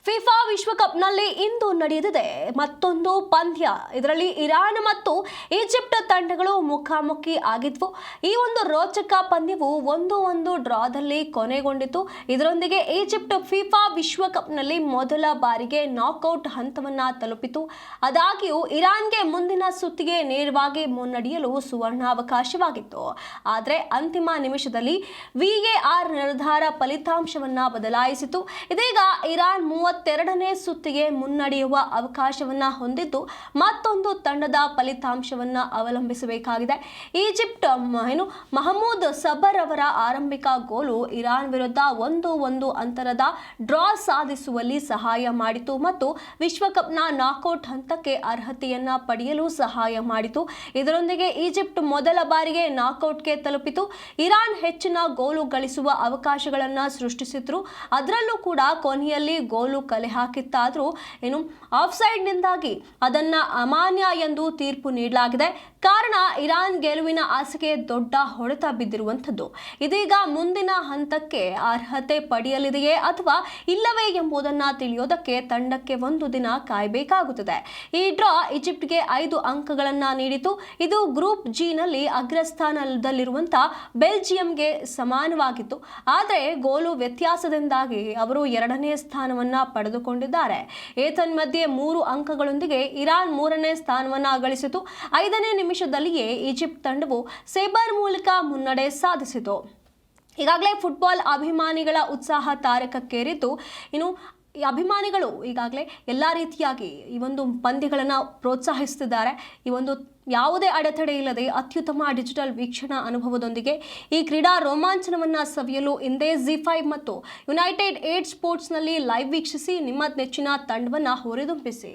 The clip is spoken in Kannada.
ಫಿಫಾ ವಿಶ್ವಕಪ್ನಲ್ಲಿ ಇಂದು ನಡೆಯಲಿದೆ ಮತ್ತೊಂದು ಪಂದ್ಯ. ಇದರಲ್ಲಿ ಇರಾನ್ ಮತ್ತು ಈಜಿಪ್ಟ್ ತಂಡಗಳು ಮುಖಾಮುಖಿ ಆಗಿದ್ವು. ಈ ಒಂದು ರೋಚಕ ಪಂದ್ಯವು 1-1 ಡ್ರಾದಲ್ಲಿ ಕೊನೆಗೊಂಡಿತು. ಇದರೊಂದಿಗೆ ಈಜಿಪ್ಟ್ ಫಿಫಾ ವಿಶ್ವಕಪ್ನಲ್ಲಿ ಮೊದಲ ಬಾರಿಗೆ ನಾಕ್ಔಟ್ ಹಂತವನ್ನ ತಲುಪಿತು. ಆದಾಗ್ಯೂ ಇರಾನ್ಗೆ ಮುಂದಿನ ಸುತ್ತಿಗೆ ನೇರವಾಗಿ ಮುನ್ನಡೆಯಲು ಸುವರ್ಣಾವಕಾಶವಾಗಿತ್ತು. ಆದರೆ ಅಂತಿಮ ನಿಮಿಷದಲ್ಲಿ VAR ನಿರ್ಧಾರ ಫಲಿತಾಂಶವನ್ನ ಬದಲಾಯಿಸಿತು. ಇದೀಗ ಇರಾನ್ 32ನೇ ಸುತ್ತಿಗೆ ಮುನ್ನಡೆಯುವ ಅವಕಾಶವನ್ನ ಹೊಂದಿದ್ದು ಮತ್ತೊಂದು ತಂಡದ ಫಲಿತಾಂಶವನ್ನ ಅವಲಂಬಿಸಬೇಕಾಗಿದೆ. ಈಜಿಪ್ಟ್ ಮಹಮೂದ್ ಸಬರ್ ಅವರ ಆರಂಭಿಕ ಗೋಲು ಇರಾನ್ ವಿರುದ್ಧ 1-1 ಅಂತರದ ಡ್ರಾ ಸಾಧಿಸುವಲ್ಲಿ ಸಹಾಯ ಮಾಡಿತು ಮತ್ತು ವಿಶ್ವಕಪ್ನ ನಾಕ್ಔಟ್ ಹಂತಕ್ಕೆ ಅರ್ಹತೆಯನ್ನ ಪಡೆಯಲು ಸಹಾಯ ಮಾಡಿತು. ಇದರೊಂದಿಗೆ ಈಜಿಪ್ಟ್ ಮೊದಲ ಬಾರಿಗೆ ನಾಕ್ಔಟ್ಗೆ ತಲುಪಿತು. ಇರಾನ್ ಹೆಚ್ಚಿನ ಗೋಲು ಗಳಿಸುವ ಅವಕಾಶಗಳನ್ನ ಸೃಷ್ಟಿಸಿದ್ರು. ಅದರಲ್ಲೂ ಕೂಡ ಕೊನೆಯಲ್ಲಿ ಗೋಲು ಕಲೆ ಹಾಕಿತ್ತಾದ್ರೂ ಆಫ್ಸೈಡ್ನಿಂದಾಗಿ ಅದನ್ನ ಅಮಾನ್ಯ ಎಂದು ತೀರ್ಪು ನೀಡಲಾಗಿದೆ. ಕಾರಣ ಇರಾನ್ ಗೆಲುವಿನ ಆಸೆಗೆ ದೊಡ್ಡ ಹೊಡೆತ ಬಿದ್ದಿರುವಂಥದ್ದು. ಇದೀಗ ಮುಂದಿನ ಹಂತಕ್ಕೆ ಅರ್ಹತೆ ಪಡೆಯಲಿದೆಯೇ ಅಥವಾ ಇಲ್ಲವೇ ಎಂಬುದನ್ನ ತಿಳಿಯೋದಕ್ಕೆ ತಂಡಕ್ಕೆ ಒಂದು ದಿನ ಕಾಯಬೇಕಾಗುತ್ತದೆ. ಈ ಡ್ರಾ ಈಜಿಪ್ಟ್ಗೆ 5 ಅಂಕಗಳನ್ನ ನೀಡಿತು. ಇದು ಗ್ರೂಪ್ G ನಲ್ಲಿ ಅಗ್ರಸ್ಥಾನದಲ್ಲಿರುವಂತಹ ಬೆಲ್ಜಿಯಂಗೆ ಸಮಾನವಾಗಿತ್ತು. ಆದರೆ ಗೋಲು ವ್ಯತ್ಯಾಸದಿಂದಾಗಿ ಅವರು 2ನೇ ಸ್ಥಾನವನ್ನ ಪಡೆದುಕೊಂಡಿದ್ದಾರೆ. ಏತನ್ಮಧ್ಯೆ 3 ಅಂಕಗಳೊಂದಿಗೆ ಇರಾನ್ 3ನೇ ಸ್ಥಾನವನ್ನ ಗಳಿಸಿತು. 5ನೇ ನಿಮಿಷದಲ್ಲಿಯೇ ಈಜಿಪ್ಟ್ ತಂಡವು ಸೇಬರ್ ಮೂಲಕ ಮುನ್ನಡೆ ಸಾಧಿಸಿತು. ಈಗಾಗಲೇ ಫುಟ್ಬಾಲ್ ಅಭಿಮಾನಿಗಳ ಉತ್ಸಾಹ ತಾರಕಕ್ಕೇರಿದ್ದು. ಈ ಅಭಿಮಾನಿಗಳು ಈಗಾಗಲೇ ಎಲ್ಲ ರೀತಿಯಾಗಿ ಈ ಒಂದು ಪಂದ್ಯಗಳನ್ನು ಪ್ರೋತ್ಸಾಹಿಸುತ್ತಿದ್ದಾರೆ. ಈ ಒಂದು ಯಾವುದೇ ಅಡೆತಡೆ ಇಲ್ಲದೆ ಅತ್ಯುತ್ತಮ ಡಿಜಿಟಲ್ ವೀಕ್ಷಣಾ ಅನುಭವದೊಂದಿಗೆ ಈ ಕ್ರೀಡಾ ರೋಮಾಂಚನವನ್ನು ಸವಿಯಲು ಇಂದೇ ZEE5 ಮತ್ತು ಯುನೈಟೆಡ್ 8 ಸ್ಪೋರ್ಟ್ಸ್ನಲ್ಲಿ ಲೈವ್ ವೀಕ್ಷಿಸಿ ನಿಮ್ಮ ನೆಚ್ಚಿನ ತಂಡವನ್ನು ಹುರಿದುಂಬಿಸಿ.